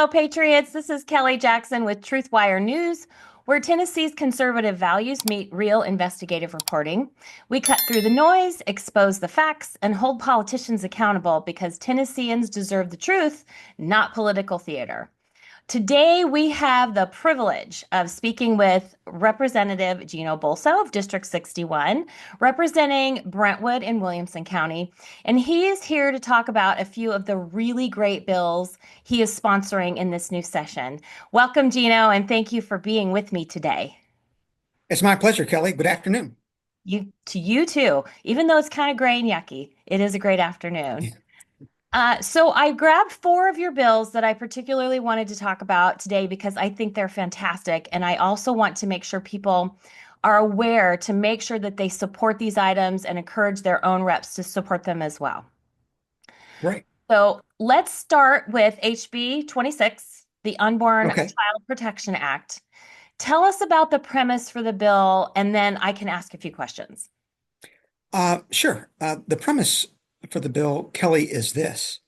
Hello, Patriots. This is Kelly Jackson with TruthWire News, where Tennessee's conservative values meet real investigative reporting. We cut through the noise, expose the facts, and hold politicians accountable because Tennesseans deserve the truth, not political theater. Today, we have the privilege of speaking with Representative Gino Bulso of District 61, representing Brentwood in Williamson County. And he is here to talk about a few of the really great bills he is sponsoring in this new session. Welcome, Gino, and thank you for being with me today. It's my pleasure, Kelly. Good afternoon. You too. Even though it's kind of gray and yucky, it is a great afternoon. So I grabbed four of your bills that I particularly wanted to talk about today because I think they're fantastic. And I also want to make sure people are aware to make sure that they support these items and encourage their own reps to support them as well. Great. So let's start with HB 26, the Unborn Okay. Child Protection Act. Tell us about the premise for the bill, and then I can ask a few questions. Sure. The premise for the bill, Kelly, is this.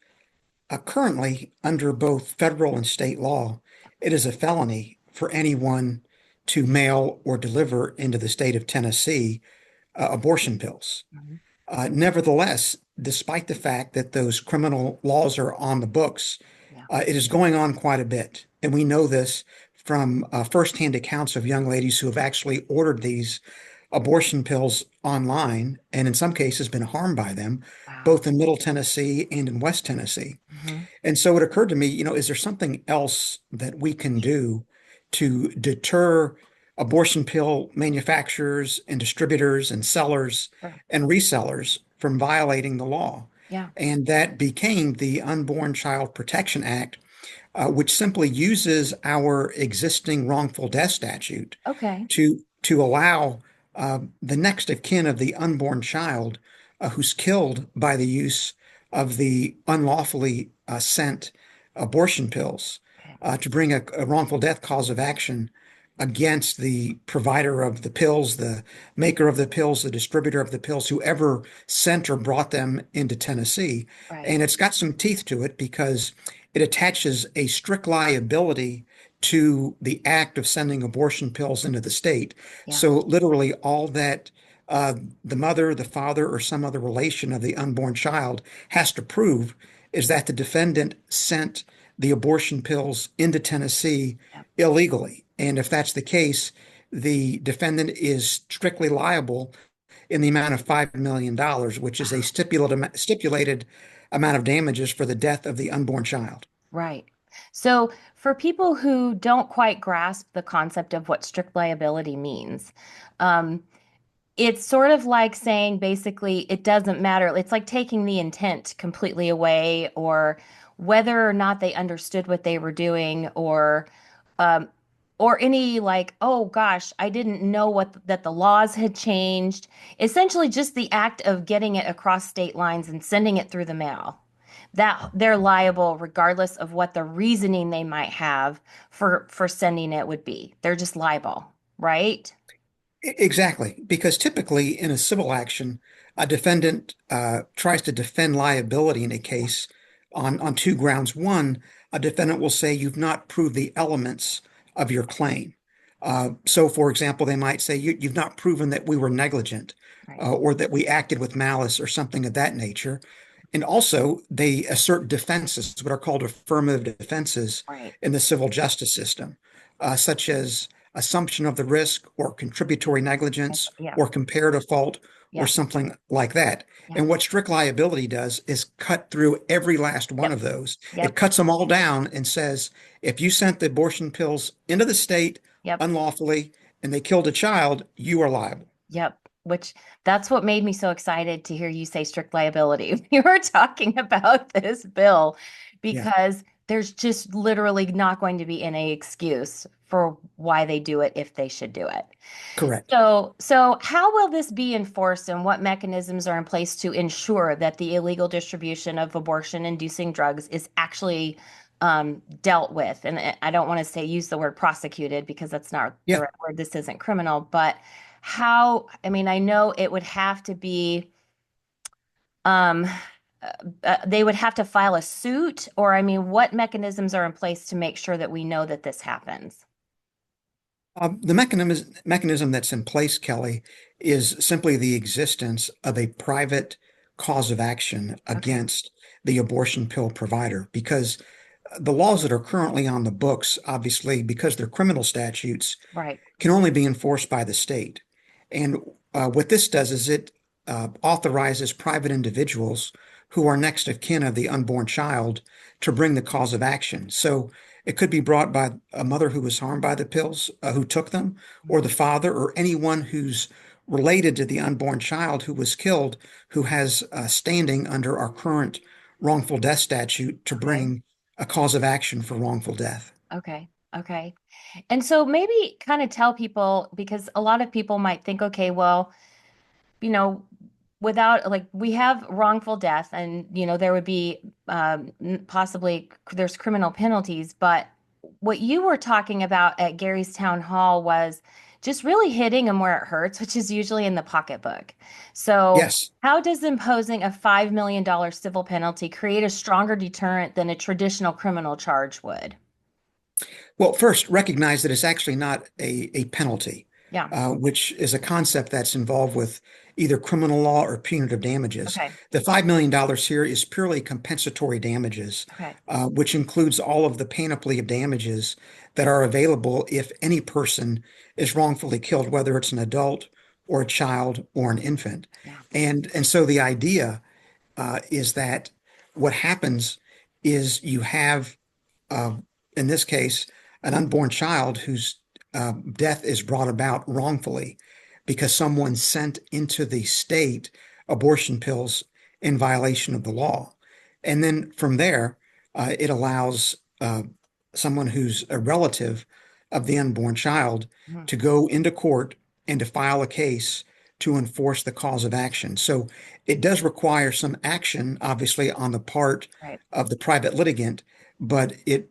Currently, under both federal and state law, it is a felony for anyone to mail or deliver into the state of Tennessee abortion pills. Mhm. Nevertheless, despite the fact that those criminal laws are on the books, Yeah. it is going on quite a bit. And we know this from firsthand accounts of young ladies who have actually ordered these abortion pills online and in some cases been harmed by them, Wow. both in Middle Tennessee and in West Tennessee. Mhm. And so it occurred to me, is there something else that we can do to deter abortion pill manufacturers and distributors and sellers Sure. and resellers from violating the law? Yeah. And that became the Unborn Child Protection Act, which simply uses our existing wrongful death statute Okay. to allow the next of kin of the unborn child who's killed by the use of the unlawfully sent abortion pills Okay. to bring a wrongful death cause of action against the provider of the pills, the maker of the pills, the distributor of the pills, whoever sent or brought them into Tennessee. Right. And it's got some teeth to it because it attaches a strict liability to the act of sending abortion pills into the state. Yeah. So literally all that uh, the mother, the father, or some other relation of the unborn child has to prove is that the defendant sent the abortion pills into Tennessee Yep. illegally. And if that's the case, the defendant is strictly liable in the amount of $5 million, which is a Wow. stipulated amount of damages for the death of the unborn child. Right. So, for people who don't quite grasp the concept of what strict liability means, um, it's sort of like saying basically it doesn't matter. It's like taking the intent completely away, or whether or not they understood what they were doing, um, or any like, oh gosh, I didn't know that the laws had changed. Essentially, just the act of getting it across state lines and sending it through the mail. That they're liable regardless of what the reasoning they might have for sending it would be. They're just liable, right? Exactly, because typically in a civil action, a defendant tries to defend liability in a Yeah. case on two grounds. One, a defendant will say you've not proved the elements of your claim. So, for example, they might say you've not proven that we were negligent Right. or that we acted with malice or something of that nature. And also, they assert defenses, what are called affirmative defenses Right. in the civil justice system, such as assumption of the risk or contributory negligence Yeah. or comparative fault or Yeah. something like that. Yeah. And what strict liability does is cut through every last one Yep. of those. It Yep. cuts them all down and says, if you sent the abortion pills into the state Yep. unlawfully and they killed a child, you are liable. Yep. Which that's what made me so excited to hear you say strict liability. We were talking about this bill Yeah, because there's just literally not going to be any excuse for why they do it if they should do it. correct. So how will this be enforced and what mechanisms are in place to ensure that the illegal distribution of abortion-inducing drugs is actually dealt with? And I don't want to say use the word prosecuted because that's not the Yeah. right word. This isn't criminal, but how, I mean, I know it would have to be um, they would have to file a suit, or I mean, what mechanisms are in place to make sure that we know that this happens? The mechanism that's in place, Kelly, is simply the existence of a private cause of action Okay, against the abortion pill provider. Because the laws that are currently on the books, obviously, because they're criminal statutes, right. can only be enforced by the state. And what this does is it authorizes private individuals who are next of kin of the unborn child to bring the cause of action. So it could be brought by a mother who was harmed by the pills, who took them, or the Mhm. father, or anyone who's related to the unborn child who was killed, who has standing under our current wrongful death statute to Okay, bring a cause of action for wrongful death. okay, okay. And so maybe kind of tell people, because a lot of people might think, okay, well, you know, without like we have wrongful death and there would be possibly there's criminal penalties, but what you were talking about at Gary's town hall was just really hitting them where it hurts, which is usually in the pocketbook. So Yes. how does imposing a $5 million civil penalty create a stronger deterrent than a traditional criminal charge would? Well, first, recognize that it's actually not a penalty, Yeah. which is a concept that's involved with either criminal law or punitive damages. Okay. The $5 million here is purely compensatory damages, Okay. which includes all of the panoply of damages that are available if any person is wrongfully killed, whether it's an adult or a child or an infant. Yeah. And so the idea is that what happens is you have uh, in this case, an unborn child whose death is brought about wrongfully because someone sent into the state abortion pills in violation of the law. And then from there, it allows someone who's a relative of the unborn child Mhm. to go into court and to file a case to enforce the cause of action. So it does require some action, obviously, on the part Right. of the private litigant, but it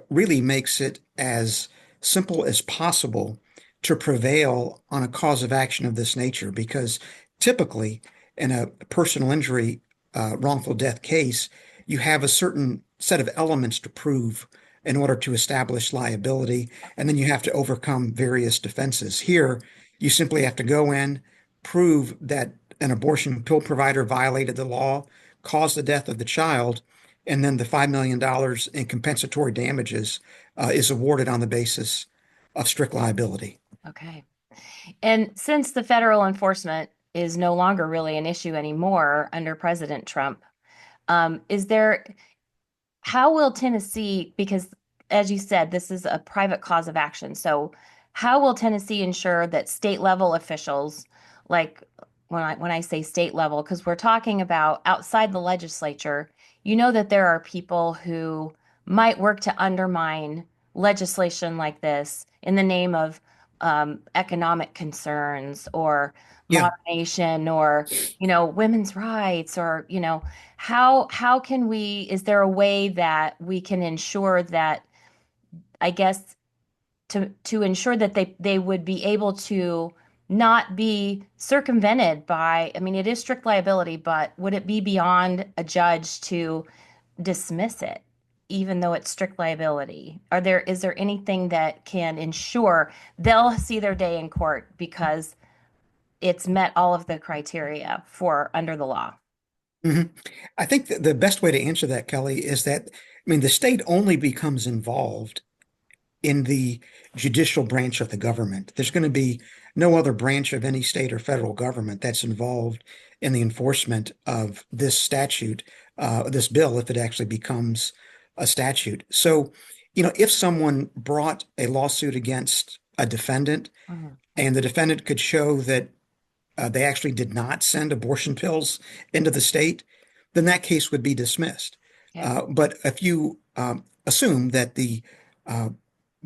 really makes it as simple as possible to prevail on a cause of action of this nature. Because typically, in a personal injury wrongful death case, you have a certain set of elements to prove in order to establish liability, and then you have to overcome various defenses. Here, you simply have to go in, prove that an abortion pill provider violated the law, caused the death of the child, and then the $5 million in compensatory damages is awarded on the basis of strict liability. Okay. And since the federal enforcement is no longer really an issue anymore under President Trump, is there, how will Tennessee, because as you said, this is a private cause of action. So how will Tennessee ensure that state level officials, like when I say state level, because we're talking about outside the legislature, you know that there are people who might work to undermine legislation like this in the name of economic concerns or Yeah. moderation or women's rights or how can we, is there a way that we can ensure that, I guess, to ensure that they would be able to not be circumvented by, I mean, it is strict liability, but would it be beyond a judge to dismiss it, even though it's strict liability? Is there anything that can ensure they'll see their day in court because it's met all of the criteria for under the law? Mhm. I think that the best way to answer that, Kelly, is that, I mean, the state only becomes involved in the judicial branch of the government. There's going to be no other branch of any state or federal government that's involved in the enforcement of this statute, this bill, if it actually becomes a statute. So, if someone brought a lawsuit against a defendant Mhm. and the defendant could show that they actually did not send abortion pills into the state, then that case would be dismissed. Okay. But if you assume that the uh,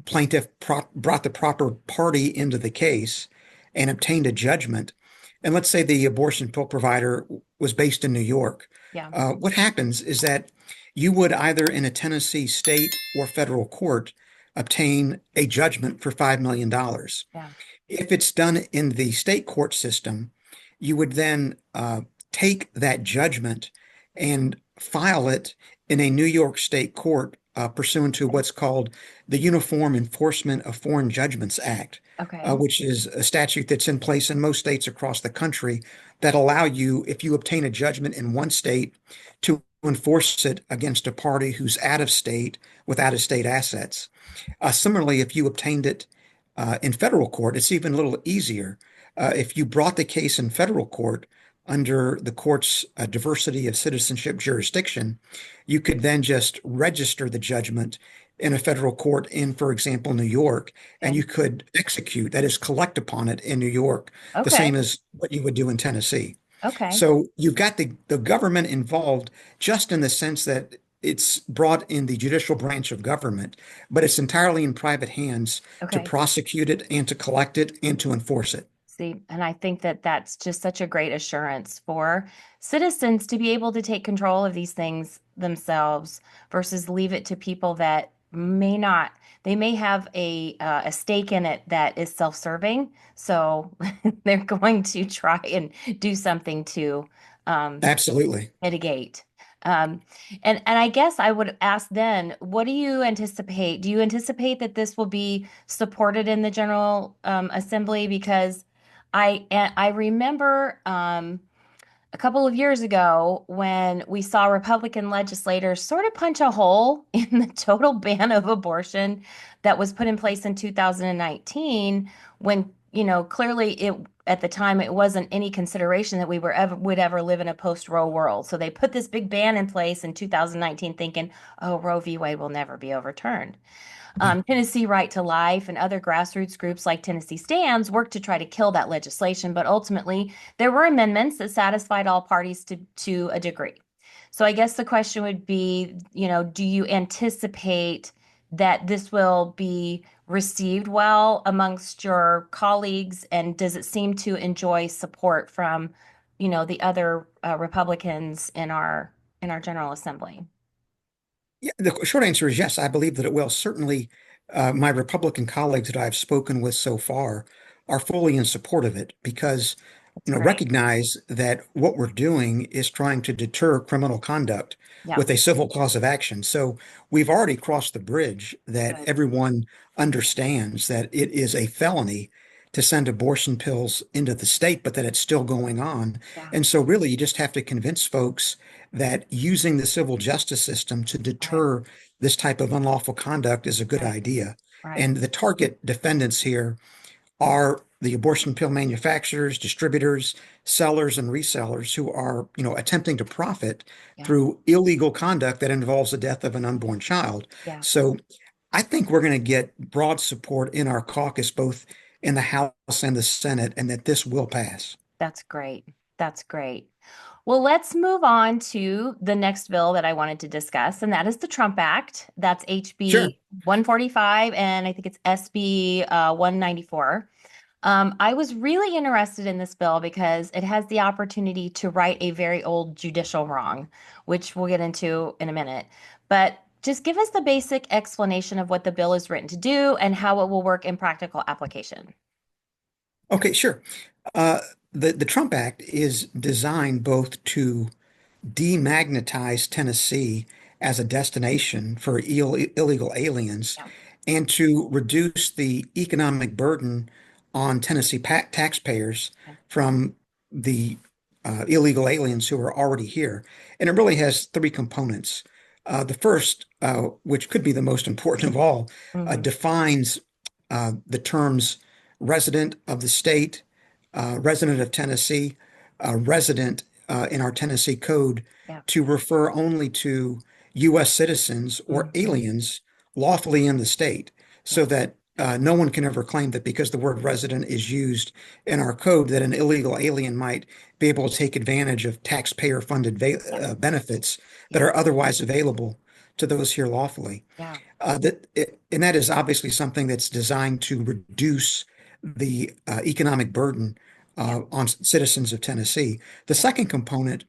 plaintiff brought the proper party into the case and obtained a judgment, and let's say the abortion pill provider was based in New York, Yeah. what happens is that you would either in a Tennessee state or federal court obtain a judgment for $5 million. Yeah. If it's done in the state court system, you would then take that judgment and file it in a New York State court pursuant to Okay. what's called the Uniform Enforcement of Foreign Judgments Act, Okay. which is a statute that's in place in most states across the country that allow you, if you obtain a judgment in one state, to enforce it against a party who's out of state with out of state assets. Similarly, if you obtained it in federal court, it's even a little easier. If you brought the case in federal court under the court's diversity of citizenship jurisdiction, you could then just register the judgment in a federal court in, for example, New York, and Okay. you could execute, that is, collect upon it in New York, the Okay. same as what you would do in Tennessee. Okay. So you've got the government involved just in the sense that it's brought in the judicial branch of government, but it's entirely in private hands to Okay. prosecute it and to collect it and to enforce it. See, and I think that that's just such a great assurance for citizens to be able to take control of these things themselves versus leave it to people that may not, they may have a stake in it that is self-serving. So they're going to try and do something to um, Absolutely. mitigate. Um, and I guess I would ask then, what do you anticipate? Do you anticipate that this will be supported in the General Assembly? Because I remember a couple of years ago when we saw Republican legislators sort of punch a hole in the total ban of abortion that was put in place in 2019 when, clearly it at the time it wasn't any consideration that we would ever live in a post-Roe world. So they put this big ban in place in 2019 thinking, oh, Roe v. Wade will never be overturned. Yeah. Tennessee Right to Life and other grassroots groups like Tennessee Stands worked to try to kill that legislation, but ultimately there were amendments that satisfied all parties to a degree. So I guess the question would be, do you anticipate that this will be received well amongst your colleagues, and does it seem to enjoy support from, the other Republicans in our General Assembly? Yeah, the short answer is yes. I believe that it will. Certainly, my Republican colleagues that I've spoken with so far are fully in support of it because, That's great. recognize that what we're doing is trying to deter criminal conduct Yeah, with a civil cause of action. So we've already crossed the bridge that good. everyone understands that it is a felony to send abortion pills into the state, but that it's still going on. Yeah, And so really, you just have to convince folks that using the civil justice system to right, deter this type of unlawful conduct is a good right, idea. right. And the target defendants here are the abortion pill manufacturers, distributors, sellers, and resellers who are, attempting to profit Yeah, through illegal conduct that involves the death of an unborn child. yeah. So I think we're going to get broad support in our caucus, both in the House and the Senate, and that this will pass. That's great. That's great. Well, let's move on to the next bill that I wanted to discuss, and that is the Trump Act. That's Sure. HB 145, and I think it's SB 194. I was really interested in this bill because it has the opportunity to right a very old judicial wrong, which we'll get into in a minute. But just give us the basic explanation of what the bill is written to do and how it will work in practical application. Okay, sure. Uh, the Trump Act is designed both to demagnetize Tennessee as a destination for illegal aliens Yeah. and to reduce the economic burden on Tennessee taxpayers Okay. from the illegal aliens who are already here. And it really has three components. The first, which could be the most important of all, Hmm. defines the terms resident of the state, resident of Tennessee, resident in our Tennessee code Yeah. to refer only to U.S. citizens or Hmm. aliens lawfully in the state, so Yeah. that no one can ever claim that because the word resident is used in our code, that an illegal alien might be able to take advantage of taxpayer-funded Yeah. benefits that Yeah. are otherwise available to those here lawfully. Yeah. And that is obviously something that's designed to reduce the economic burden Yeah. on citizens of Tennessee. The Yeah. second component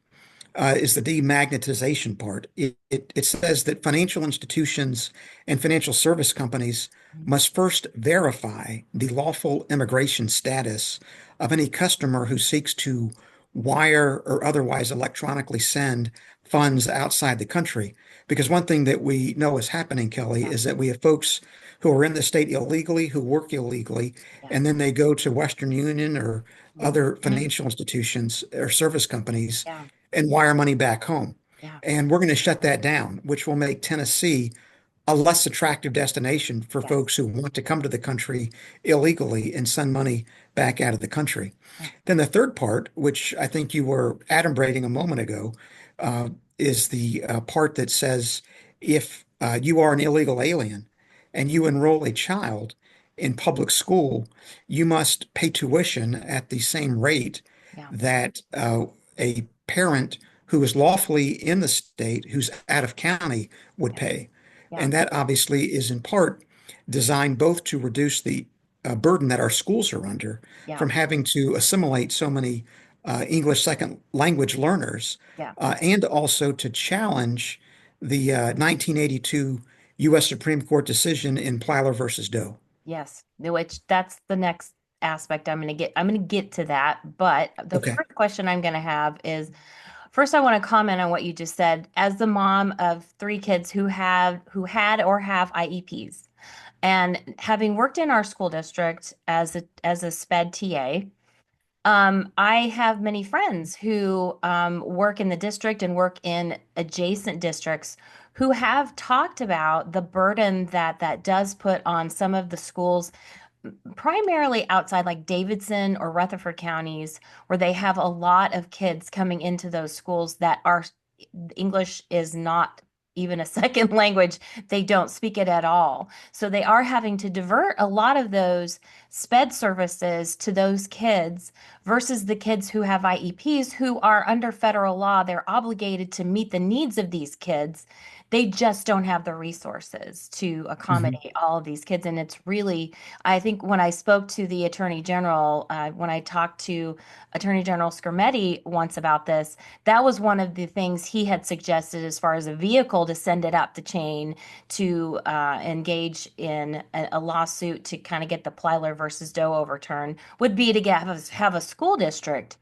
is the demagnetization part. It says that financial institutions and financial service companies Mhm. must first verify the lawful immigration status of any customer who seeks to wire or otherwise electronically send funds outside the country. Because one thing that we know is happening, Kelly, Yeah. is that we have folks who are in the state illegally, who work illegally, Yeah. and then they go to Western Union or other Mhm. financial institutions or service companies Yeah. and wire money back home. Yeah. And we're going to shut that down, which will make Tennessee a less attractive destination for Yes. folks who want to come to the country illegally and send money back out of the country. Yeah. Then the third part, which I think you were adumbrating a moment ago, is the part that says if you are an illegal alien and you enroll a child in public school, you must pay tuition at the same rate Yeah. that a parent who is lawfully in the state, who's out of county, would Yeah. pay. Yeah. And that obviously is in part designed both to reduce the burden that our schools are under Yeah. from having to assimilate so many English second language learners, Yeah. and also to challenge the 1982 U.S. Supreme Court decision in Plyler versus Doe. Yes. Which that's the next aspect I'm going to get to that, but the Okay. first question I'm going to have is first I want to comment on what you just said as the mom of three kids who had or have IEPs. And having worked in our school district as a SPED TA, I have many friends who work in the district and work in adjacent districts who have talked about the burden that that does put on some of the schools, primarily outside like Davidson or Rutherford counties, where they have a lot of kids coming into those schools that are English is not even a second language. They don't speak it at all. So they are having to divert a lot of those SPED services to those kids versus the kids who have IEPs who are under federal law. They're obligated to meet the needs of these kids. They just don't have the resources to Mhm. accommodate all of these kids. And it's really, I think when I spoke to the Attorney General, when I talked to Attorney General Skermetti once about this, that was one of the things he had suggested as far as a vehicle to send it up the chain to engage in a lawsuit to kind of get the Plyler versus Doe overturned would be to have a school district,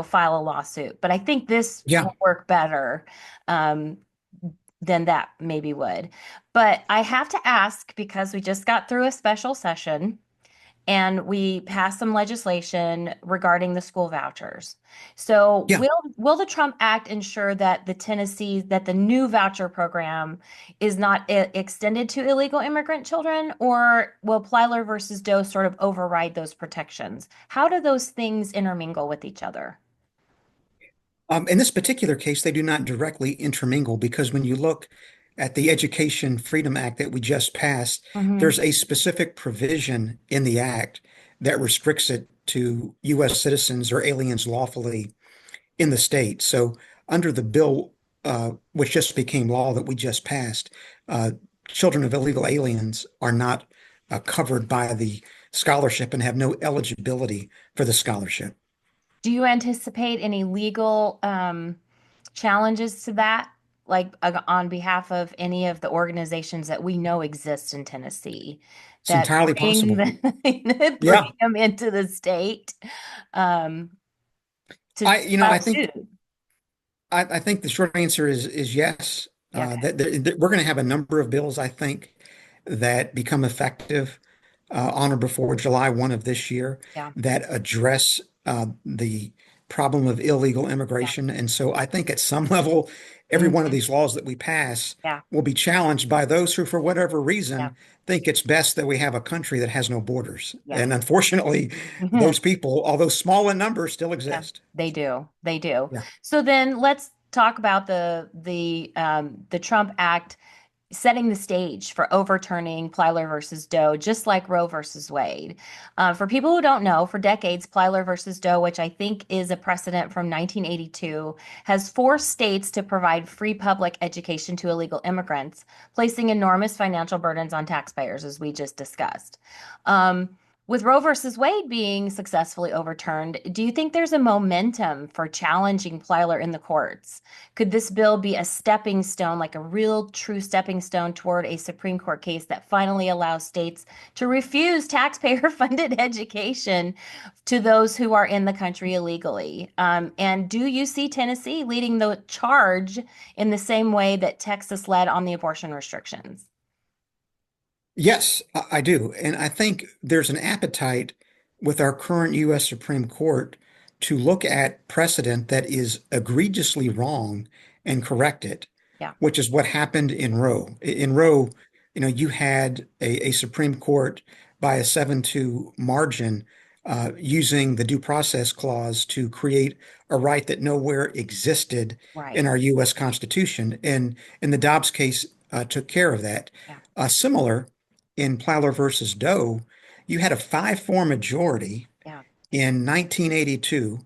file a lawsuit. But I think this Yeah. will work better um, than that maybe would. But I have to ask because we just got through a special session and we passed some legislation regarding the school vouchers. So Yeah. will the Trump Act ensure that the new voucher program is not extended to illegal immigrant children, or will Plyler versus Doe sort of override those protections? How do those things intermingle with each other? In this particular case, they do not directly intermingle because when you look at the Education Freedom Act that we just passed, Hmm. there's a specific provision in the act that restricts it to U.S. citizens or aliens lawfully in the state. So under the bill, which just became law that we just passed, uh, children of illegal aliens are not covered by the scholarship and have no eligibility for the scholarship. Do you anticipate any legal challenges to that, like on behalf of any of the organizations that we know exist in Tennessee It's that entirely bring possible. bring Yeah. them into the state um, to I, you know, file I think suit? I think the short answer is yes. Yeah, okay. That we're going to have a number of bills, I think, that become effective on or before July 1 of this year Yeah. that address the problem of illegal Yeah. immigration. And so I think at some level, every one of Hmm. these laws that we pass Yeah. will be challenged by those who, for whatever Yeah. reason, think it's best that we have a country that has no borders. Yeah. And unfortunately, Hmm. those people, although small in number, still Yeah. exist. They do. They do. Yeah. So then let's talk about the Trump Act setting the stage for overturning Plyler versus Doe, just like Roe versus Wade. For people who don't know, for decades, Plyler versus Doe, which I think is a precedent from 1982, has forced states to provide free public education to illegal immigrants, placing enormous financial burdens on taxpayers, as we just discussed. Um, With Roe versus Wade being successfully overturned, do you think there's a momentum for challenging Plyler in the courts? Could this bill be a stepping stone, like a real true stepping stone toward a Supreme Court case that finally allows states to refuse taxpayer-funded education to those who are in the country illegally? And do you see Tennessee leading the charge in the same way that Texas led on the abortion restrictions? Yes, I do. And I think there's an appetite with our current U.S. Supreme Court to look at precedent that is egregiously wrong and correct it, Yeah, which is what happened in Roe. In Roe, you had a Supreme Court by a 7-2 margin using the Due Process Clause to create a right that nowhere existed in right. our U.S. Constitution. And in the Dobbs case, took care of that. Yeah, Similar in Plyler versus Doe, you had a 5-4 majority yeah. in 1982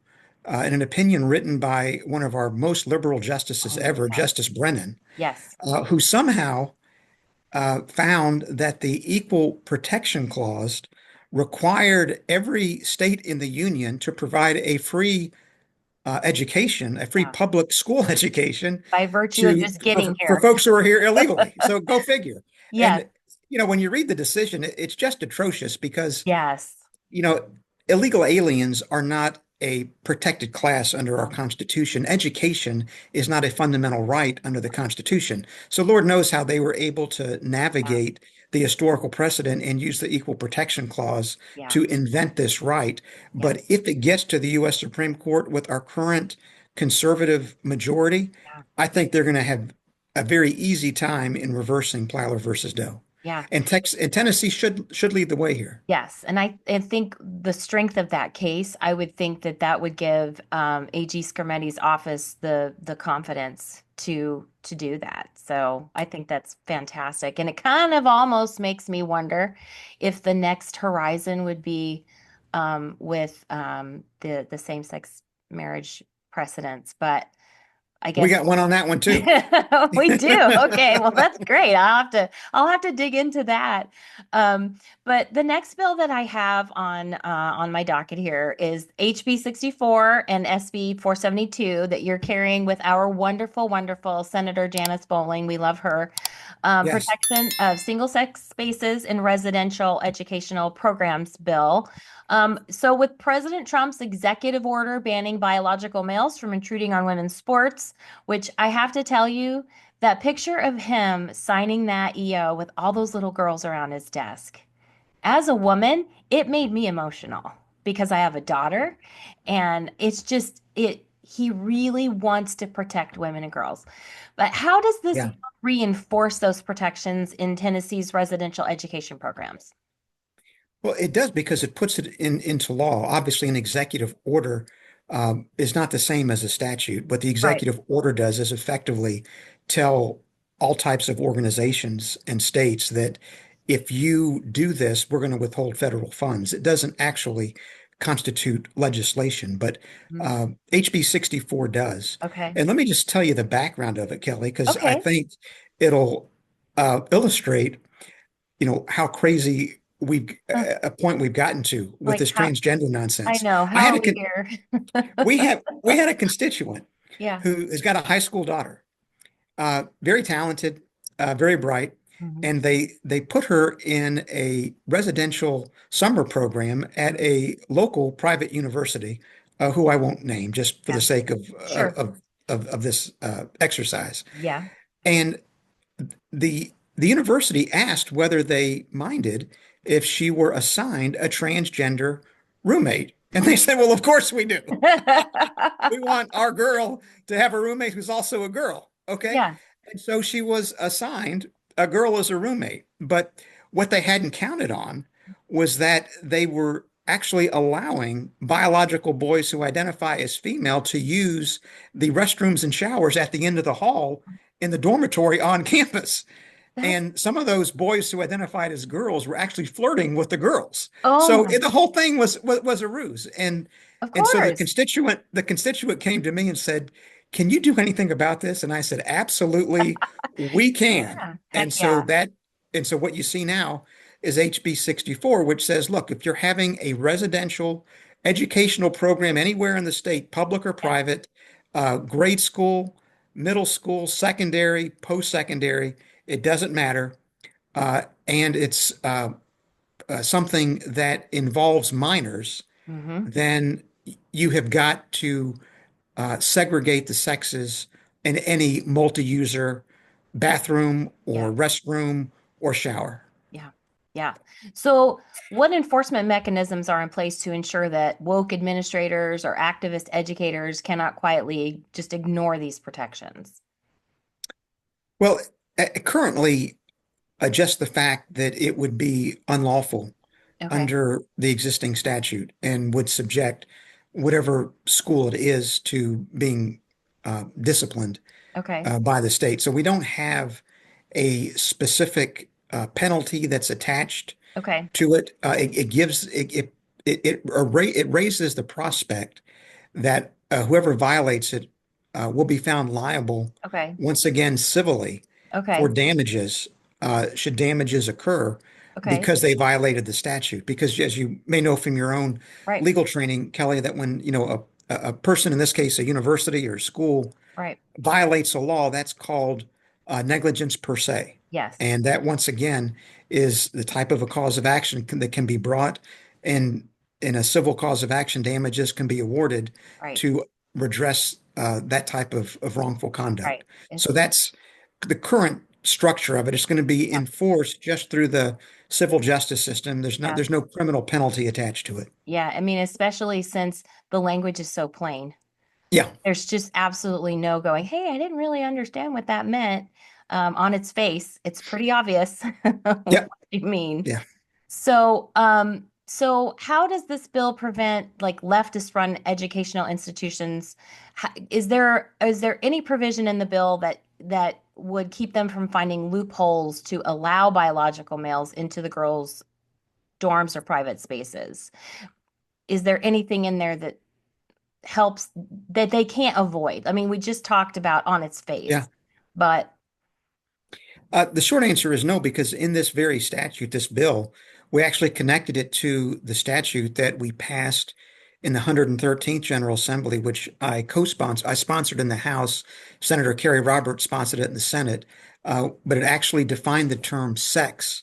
in an opinion written by one of our most liberal justices Oh, ever, yes. Justice Brennan, Yes. who somehow found that the Equal Protection Clause required every state in the union to provide a free education, a free Yeah. public school education By virtue of just getting for here. folks who are here illegally. So go figure. Yes. And when you read the decision, it's just atrocious because Yes. you know, illegal aliens are not a protected class under our No. Constitution. Education is not a fundamental right under the Constitution. So Lord knows how they were able to Yeah. navigate the historical precedent and use the Equal Protection Clause Yeah. to invent this right. But Yes. if it gets to the U.S. Supreme Court with our current conservative majority, Yeah. I think they're going to have a very easy time in reversing Plyler versus Doe. Yeah. And Tennessee should lead the way here. Yes, and I think the strength of that case, I would think that that would give AG Skermetti's office the confidence to do that. So I think that's fantastic, and it kind of almost makes me wonder if the next horizon would be with the same-sex marriage precedents. But I We guess got one on that one too. we do. Okay, well that's great. I'll have to dig into that. But the next bill that I have on my docket here is HB 64 and SB 472 that you're carrying with our wonderful, wonderful Senator Janice Bowling. We love her. Yes. Protection of single-sex spaces in residential educational programs bill. So with President Trump's executive order banning biological males from intruding on women's sports, which I have to tell you, that picture of him signing that EO with all those little girls around his desk, as a woman, it made me emotional because I have a daughter and it's just he really wants to protect women and girls. But how does this Yeah. reinforce those protections in Tennessee's residential education programs? Well, it does because it puts it into law. Obviously, an executive order is not the same as a statute. What the Right. executive order does is effectively tell all types of organizations and states that if you do this, we're going to withhold federal funds. It doesn't actually constitute legislation, but Mhm. HB 64 does. Okay. And let me just tell you the background of it, Kelly, because I Okay. think it'll illustrate how crazy Uh, a point we've gotten to with like this transgender I nonsense. know. I How had are a we con here? we had a constituent Yeah. who has got a high school daughter, very talented, very bright, Mhm. and they put her in a residential summer program at a local private university, who I won't name just for the Yeah. sake of Sure. this exercise. Yeah. And the university asked whether they minded if she were assigned a transgender roommate. And they said, well, of course we do. We want our girl to have a roommate who's also a girl. Okay. Yeah. And so she was assigned a girl as a roommate. But what they hadn't counted on was that they were actually allowing biological boys who identify as female to use the restrooms and showers at the end of the hall in the dormitory on campus. That's And some of those boys who identified as girls were actually flirting with the girls. oh So my, the whole thing was a ruse. of And so course. the constituent came to me and said, "Can you do anything about this?" And I said, "Absolutely, we can." Yeah. And Heck so yeah. that and so what you see now is HB 64, which says, look, if you're having a residential educational program anywhere in the state, public or Yeah. private, grade school, middle school, secondary, post-secondary, it doesn't matter. And it's something that involves minors, Hmm. then you have got to segregate the sexes in any multi-user bathroom Yeah. or restroom or shower. Yeah. Yeah. So, what enforcement mechanisms are in place to ensure that woke administrators or activist educators cannot quietly just ignore these protections? Well, currently, just the fact that it would be unlawful Okay. under the existing statute and would subject whatever school it is to being disciplined Okay. by the state. So we don't have a specific penalty that's attached Okay. to it. It gives it raises the prospect that whoever violates it will be found liable Okay. once again civilly for Okay. damages should damages occur Okay. because they violated the statute. Because as you may know from your own Right. legal training, Kelly, that when a person, in this case a university or school, Right. violates a law, that's called negligence per se. Yes. And that, once again, is the type of a cause of action that can be brought, and in a civil cause of action, damages can be awarded Right. to redress that type of wrongful conduct. Right. So It's that's the current structure of it. It's going to be yeah. enforced just through the civil justice system. Yeah. There's no criminal penalty attached to it. Yeah. I mean, especially since the language is so plain. Yeah. There's just absolutely no going, hey, I didn't really understand what that meant. On its face, it's pretty obvious what Yeah. you mean. Yeah. So how does this bill prevent like leftist run educational institutions? Is there any provision in the bill that would keep them from finding loopholes to allow biological males into the girls' dorms or private spaces? Is there anything in there that helps that they can't avoid? I mean, we just talked about on its Yeah. face, but The short answer is no, because in this very statute, this bill, we actually connected it to the statute that we passed in the 113th General Assembly, which I co-sponsored. I sponsored in the House. Senator Kerry Roberts sponsored it in the Senate. But it actually defined the term sex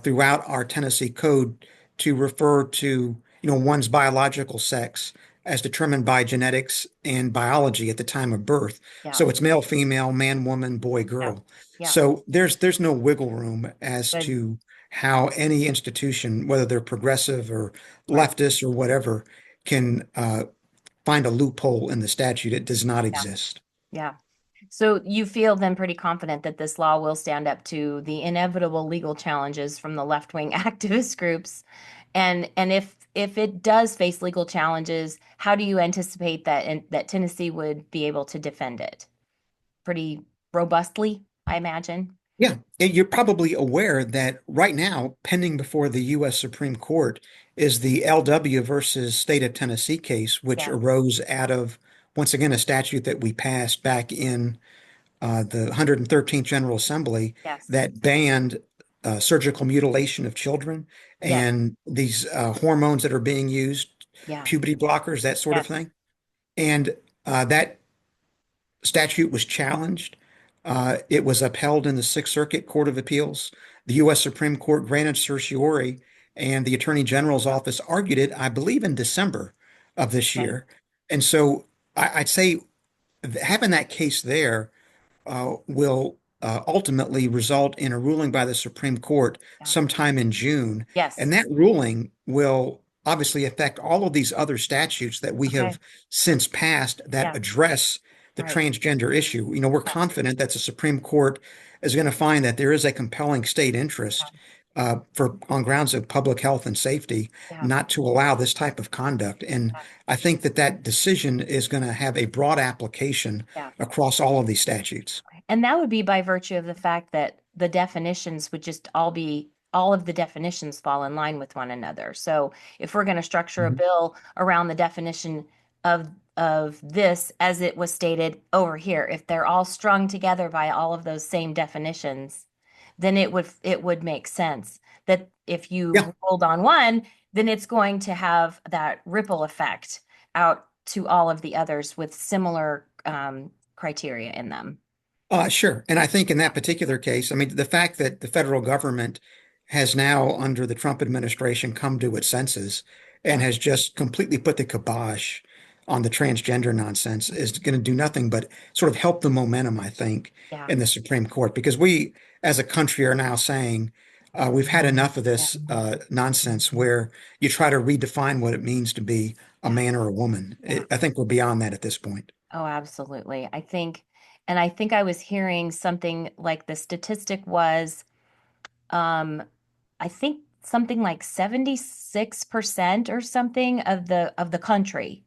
throughout our Tennessee code to refer to, one's biological sex as determined by genetics and biology at the time of birth. yeah, So it's male, female, man, woman, boy, yeah, girl. yeah, So there's no wiggle room as good, to how any institution, whether they're progressive or right, leftist or whatever, can find a loophole in the statute. It does not yeah, exist. yeah. So you feel then pretty confident that this law will stand up to the inevitable legal challenges from the left-wing activist groups, and if it does face legal challenges, how do you anticipate that Tennessee would be able to defend it? Pretty robustly, I imagine. Yeah, and you're probably aware that right now, pending before the U.S. Supreme Court, is the LW versus State of Tennessee case, which Yeah. arose out of, once again, a statute that we passed back in the 113th General Assembly Yes. that banned surgical mutilation of children Yes. and these hormones that are being used, Yeah. puberty blockers, that sort of Yes. thing. And that statute was challenged. It was upheld in the Sixth Circuit Court of Appeals. The U.S. Supreme Court granted certiorari, and the Attorney General's office argued it, I believe, in December of this Okay. year. And so I'd say having that case there will ultimately result in a ruling by the Supreme Court Yeah. sometime in June. Yes. And that ruling will obviously affect all of these other statutes that we Okay. have since passed that Yeah. address the Right. transgender issue. We're Yeah. confident that the Supreme Court is going to find that there is a compelling state Yeah. interest for on grounds of public health and safety Yeah. not to allow this type of conduct. And Yeah. I think that that decision is going to have a broad application Yeah. across all of these statutes. And that would be by virtue of the fact that the definitions would just all of the definitions fall in line with one another. So if we're going to structure a Mhm. bill around the definition of of this as it was stated over here, if they're all strung together by all of those same definitions, then it would make sense that if you Yeah, ruled on one, then it's going to have that ripple effect out to all of the others with similar criteria in them. sure. And I think in that particular case, I mean, the fact that the federal government has now, under the Trump administration, come to its senses and Yeah, has just completely put the kibosh on the transgender nonsense is going to do nothing but sort of help the momentum, I think, yeah, in the Supreme Court. Because we, as a country, are now saying we've had enough of yeah, this nonsense where you try to redefine what it means to be a yeah, man or a woman. yeah. I think we're beyond that at this point. Oh, absolutely. And I think I was hearing something like the statistic was, um, I think something like 76% or something of the country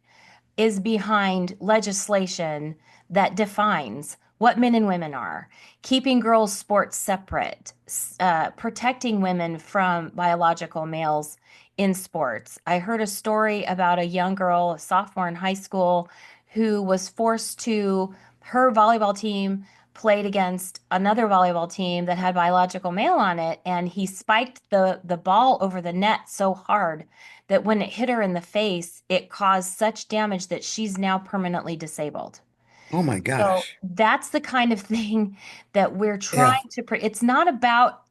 is behind legislation that defines what men and women are, keeping girls' sports separate, protecting women from biological males in sports. I heard a story about a young girl, a sophomore in high school, who was forced to, her volleyball team played against another volleyball team that had biological male on it, and he spiked the ball over the net so hard that when it hit her in the face, it caused such damage that she's now permanently disabled. Oh my So gosh. that's the kind of thing that we're Yeah. trying to it's not about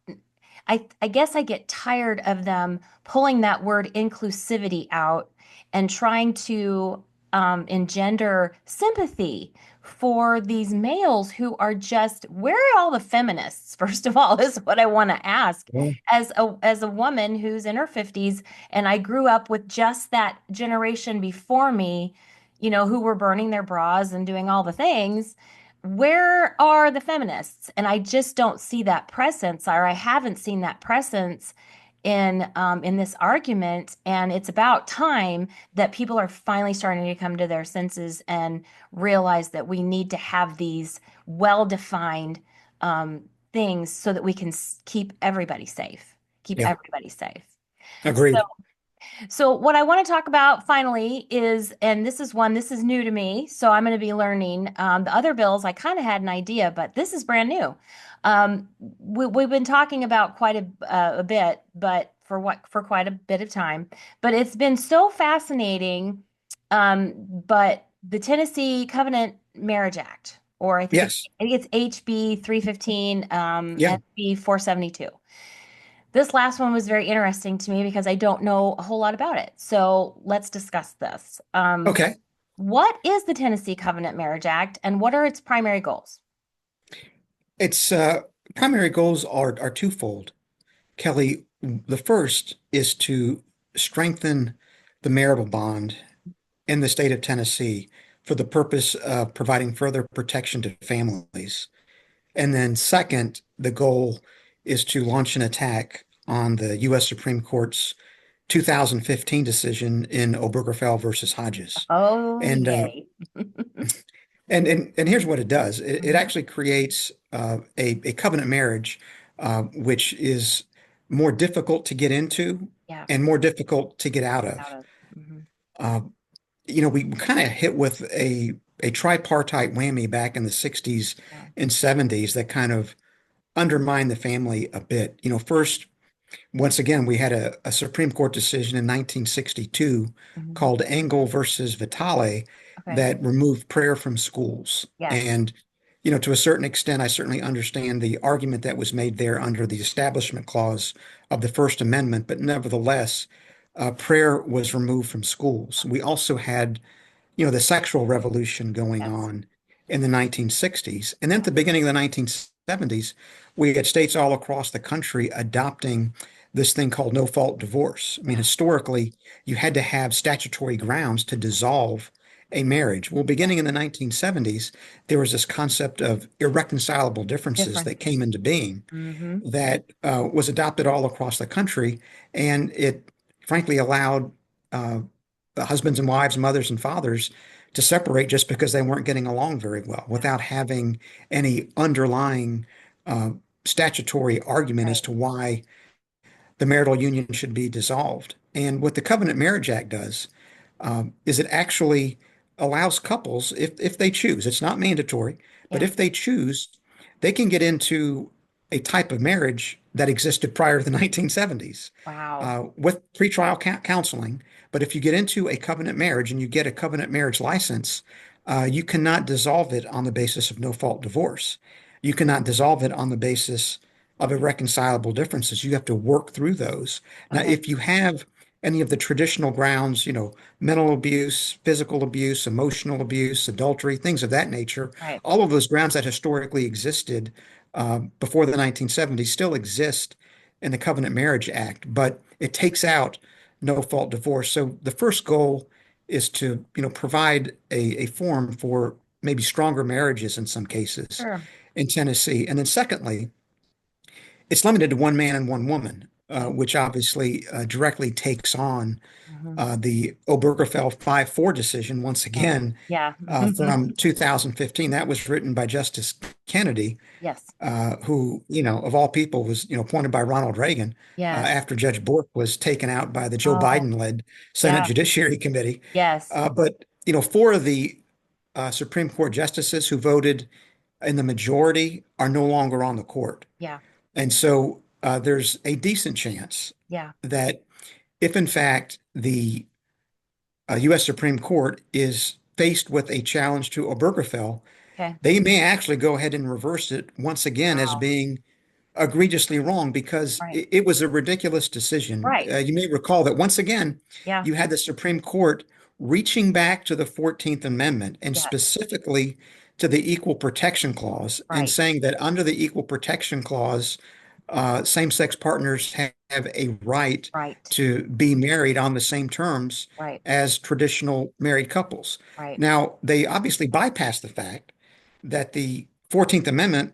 I guess I get tired of them pulling that word inclusivity out and trying to engender sympathy for these males who are just, where are all the feminists? First of all, is what I want to ask Well, as a woman who's in her 50s, and I grew up with just that generation before me, you know, who were burning their bras and doing all the things. Where are the feminists? And I just don't see that presence, or I haven't seen that presence in this argument. And it's about time that people are finally starting to come to their senses and realize that we need to have these well-defined things so that we can keep everybody safe. Keep yeah, everybody safe. So agreed. so what I want to talk about finally is, and this is one, this is new to me, so I'm going to be learning. The other bills, I kind of had an idea, but this is brand new. We've been talking about quite a bit, but for quite a bit of time. But it's been so fascinating. But the Tennessee Covenant Marriage Act, or Yes. I think it's HB 315, Yeah. SB 472. This last one was very interesting to me because I don't know a whole lot about it. So let's discuss this. Okay. What is the Tennessee Covenant Marriage Act and what are its primary goals? Its primary goals are twofold. Kelly, the first is to strengthen the marital bond in the state of Tennessee for the purpose of providing further protection to families. And then second, the goal is to launch an attack on the U.S. Supreme Court's 2015 decision in Obergefell versus Hodges. Oh, And yay. and here's what it does. It Mhm. actually creates a covenant marriage, which is more difficult to get into Yeah, and more difficult to get out out of. of. Mhm. Uh, we kind of hit with a tripartite whammy back in the 60s Yeah. and 70s that kind of undermined the family a bit. First, once again, we had a Supreme Court decision in 1962 Mhm. called Engel versus Vitale Okay. that removed prayer from schools. Yes. And, to a certain extent, I certainly understand the argument that was made there under the Establishment Clause of the First Amendment, but nevertheless, prayer was removed from schools. We also had the sexual revolution going Yes. on in the 1960s. And then at Yeah. the beginning of the 1970s, we had states all across the country adopting this thing called no fault divorce. I mean, Yeah. historically, you had to have statutory grounds to dissolve a marriage. Well, Yeah. beginning in the 1970s, there was this concept of irreconcilable differences that Differences. came into being Hmm. that was adopted all across the country. And it frankly allowed uh, husbands and wives, mothers and fathers to separate just because they weren't getting along very well Yeah. without having any underlying uh, statutory argument as Right. to why the marital union should be dissolved. And what the Covenant Marriage Act does is it actually allows couples, if they choose, it's not mandatory, but Yeah. if they choose, they can get into a type of marriage that existed prior to the 1970s Wow. with pretrial counseling. But if you get into a covenant marriage and you get a covenant marriage license, you cannot dissolve it on the basis of no fault divorce. You cannot dissolve it on the basis of irreconcilable differences. You have to work through those. Now, Okay. if you have any of the traditional grounds, mental abuse, physical abuse, emotional abuse, adultery, things of that nature, Right. all of those grounds that historically existed before the 1970s still exist in the Covenant Marriage Act, but it takes out no fault divorce. So the first goal is to, provide a form for maybe stronger marriages in some cases Sure. in Tennessee. And then secondly, it's limited to one man and one woman, Okay. which obviously directly takes on Hmm. the Obergefell 5-4 decision once Mm. again Yeah. from 2015. That was written by Justice Kennedy, Yes. who, of all people, was, appointed by Ronald Reagan Yes. after Judge Bork was taken out by the Joe Oh, Biden-led Senate yeah. Judiciary Committee. Yes. But, four of the Supreme Court justices who voted in the majority are no longer on the court. Yeah. And so there's a decent chance Yeah. that if, in fact, the U.S. Supreme Court is faced with a challenge to Obergefell, Okay. they may actually go ahead and reverse it once again as Wow. being egregiously wrong because Right. it was a ridiculous decision. Right. You may recall that once again, Yeah. you had the Supreme Court reaching back to the 14th Amendment and Yes. specifically to the Equal Protection Clause and Right. saying that under the Equal Protection Clause, same-sex partners have a right Right. to be married on the same terms Right. as traditional married couples. Right. Now, they obviously bypassed the fact that the 14th Amendment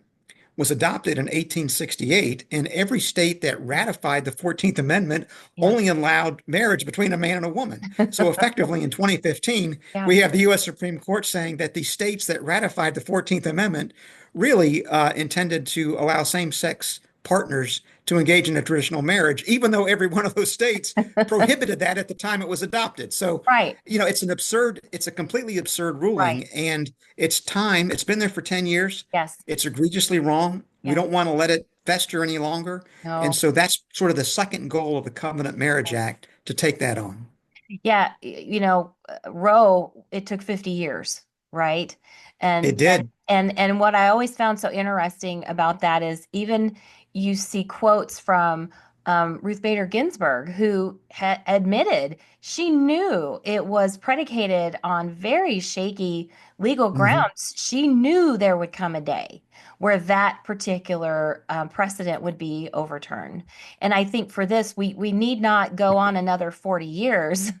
was adopted in 1868, and every state that ratified the 14th Amendment Yeah. only allowed marriage between a man and a woman. So effectively in 2015, Yeah. we have the U.S. Supreme Court saying that the states that ratified the 14th Amendment really intended to allow same-sex partners to engage in a traditional marriage, even though every one of those states prohibited that at the time it was adopted. So, Right. it's a completely absurd ruling, Right. and it's time. It's been there for 10 years. Yes. It's egregiously wrong. We Yeah. don't want to let it fester any longer. And No. so that's sort of the second goal of the Covenant Marriage Act to take that on. Yeah, Roe, it took 50 years, right? It And did. and what I always found so interesting about that is even you see quotes from Ruth Bader Ginsburg, who ha admitted she knew it was predicated on very shaky legal Hmm. grounds. She knew there would come a day where that particular precedent would be overturned. And I think for this, we need not go on another 40 years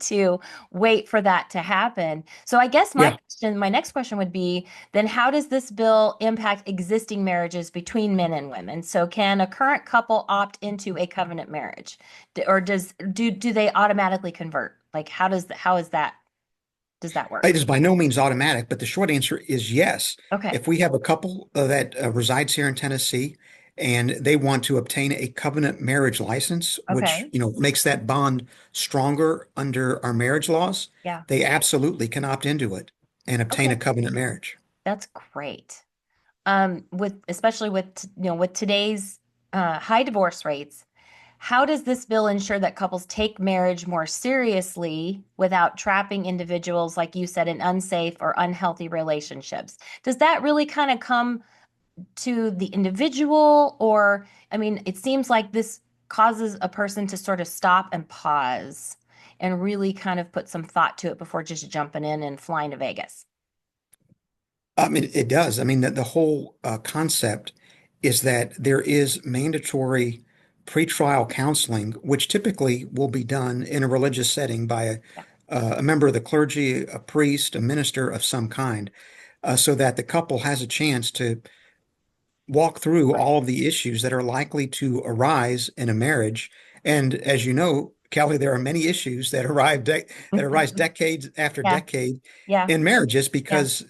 to wait for that to happen. So I guess Yeah. my next question would be, then how does this bill impact existing marriages between men and women? So can a current couple opt into a covenant marriage? Or do they automatically convert? Like does that It work? is by no means automatic, but the short answer is yes. Okay. If we have a couple that resides here in Tennessee and they want to obtain a covenant marriage license, which, Okay. makes that bond stronger under our marriage laws, Yeah. they absolutely can opt into it and obtain a Okay. covenant marriage. That's great. With especially with today's high divorce rates, how does this bill ensure that couples take marriage more seriously without trapping individuals, like you said, in unsafe or unhealthy relationships? Does that really kind of come to the individual, or I mean, it seems like this causes a person to sort of stop and pause and really kind of put some thought to it before just jumping in and flying to Vegas. I mean, it does. I mean, the whole concept is that there is mandatory pretrial counseling, which typically will be done in a religious setting by Yeah. a member of the clergy, a priest, a minister of some kind, so that the couple has a chance to walk through Right. all of the issues that are likely to arise in a marriage. And as you know, Kelly, there are many issues that arise decades after Yeah. decade Yeah. in marriages Yeah. because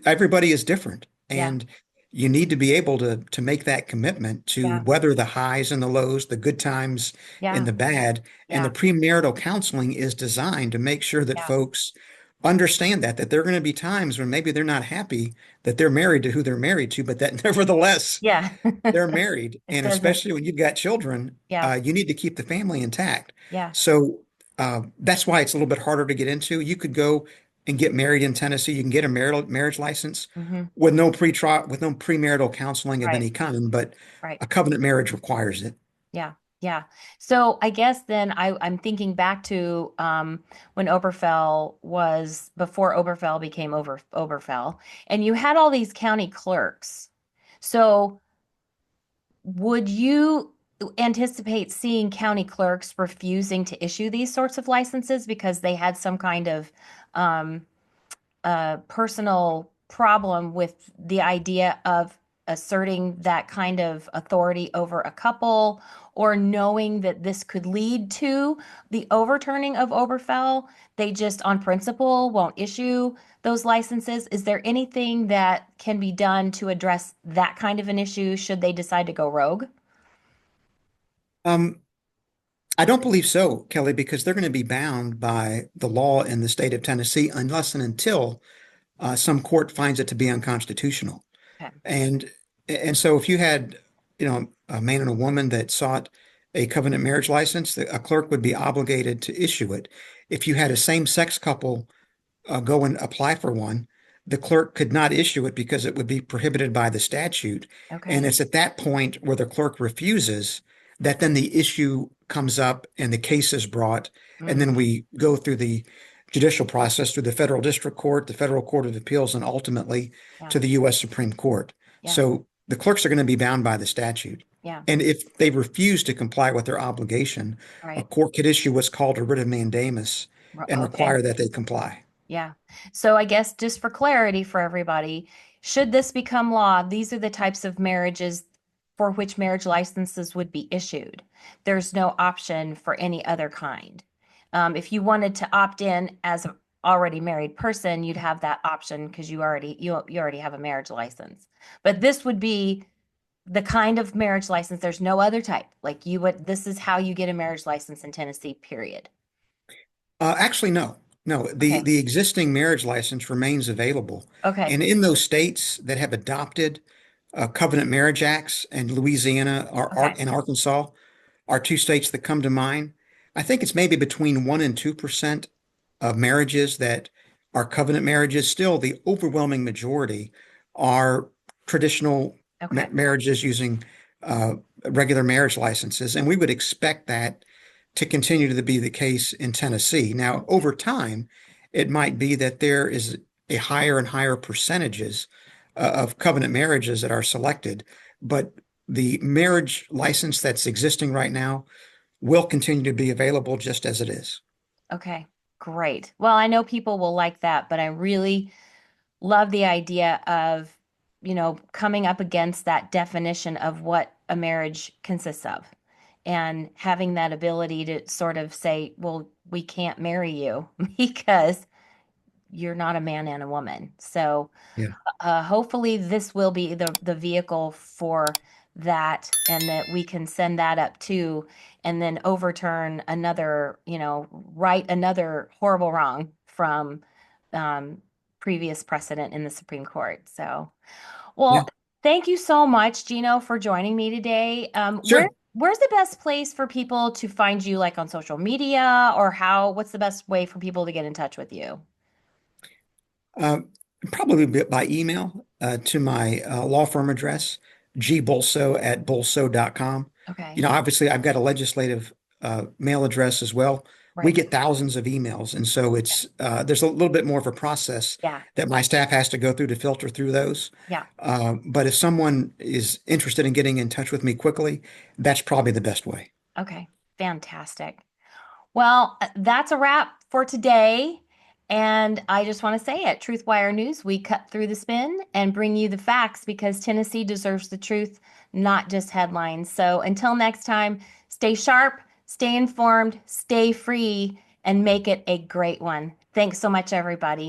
everybody is different. Yeah. And you need to be able to make that commitment to Yeah. weather the highs and the lows, the good times and Yeah. the bad. And the Yeah. premarital counseling is designed to make sure that Yeah. folks understand that there are going to be times when maybe they're not happy that they're married to who they're married to, but that nevertheless Yeah. they're married. It And doesn't. especially when you've got children, Yeah. you need to keep the family intact. Yeah. So that's why it's a little bit harder to get into. You could go and get married in Tennessee. You can get a marriage license Hmm. with no pre-trial, with no premarital counseling of Right. any kind, but Right. a covenant marriage requires it. Yeah. Yeah. So I guess then I'm thinking back to when Oberfell was before Oberfell became Oberfell, and you had all these county clerks. So would you anticipate seeing county clerks refusing to issue these sorts of licenses because they had some kind of um, personal problem with the idea of asserting that kind of authority over a couple, or knowing that this could lead to the overturning of Oberfell? They just, on principle, won't issue those licenses. Is there anything that can be done to address that kind of an issue should they decide to go rogue? Um, I don't believe so, Kelly, because they're going to be bound by the law in the state of Tennessee unless and until some court finds it to be unconstitutional. Okay. And and so if you had, a man and a woman that sought a covenant marriage license, a clerk would be obligated to issue it. If you had a same-sex couple go and apply for one, the clerk could not issue it because it would be prohibited by the statute. And Okay. it's at that point where the clerk refuses that then the issue comes up and the case is brought. And then Hmm. we go through the judicial process through the federal district court, the federal court of appeals, and ultimately Yeah. to the U.S. Supreme Court. Yeah. So the clerks are going to be bound by the statute. Yeah. And if they refuse to comply with their obligation, a Right. court could issue what's called a writ of mandamus and Okay. require that they comply. Yeah. So I guess just for clarity for everybody, should this become law, these are the types of marriages for which marriage licenses would be issued. There's no option for any other kind. If you wanted to opt in as an already married person, you'd have that option because you already have a marriage license. But this would be the kind of marriage license. There's no other type. Like you would, this is how you get a marriage license in Tennessee, period. Actually, no. No, the Okay. the existing marriage license remains available. Okay. And in those states that have adopted covenant marriage acts, and Louisiana Okay. and Arkansas are two states that come to mind. I think it's maybe between 1 and 2% of marriages that are covenant marriages. Still, the overwhelming majority are traditional Okay. marriages using uh, regular marriage licenses. And we would expect that to continue to be the case in Tennessee. Now, over time, it might be that there is a higher and higher percentages of covenant marriages that are selected, but the marriage license that's existing right now will continue to be available just as it is. Okay, great. Well, I know people will like that, but I really love the idea of, coming up against that definition of what a marriage consists of and having that ability to sort of say, well, we can't marry you because you're not a man and a woman. So, Yeah. hopefully this will be the vehicle for that, and that we can send that up too, and then overturn another, right another horrible wrong from um, previous precedent in the Supreme Court. So, Yeah. well, thank you so much, Gino, for joining me today. Sure. Where's the best place for people to find you, like on social media, or what's the best way for people to get in touch with you? Uh, Probably by email to my law firm address, gbulso@bulso.com. Okay, Obviously, I've got a legislative mail address as well. We right. get thousands of emails, and so there's a little bit more of a process Yeah, that my staff has to go through to filter through those. yeah. But if someone is interested in getting in touch with me quickly, that's probably the best way. Okay, fantastic. Well, that's a wrap for today. And I just want to say at TruthWire News, we cut through the spin and bring you the facts because Tennessee deserves the truth, not just headlines. So until next time, stay sharp, stay informed, stay free, and make it a great one. Thanks so much, everybody.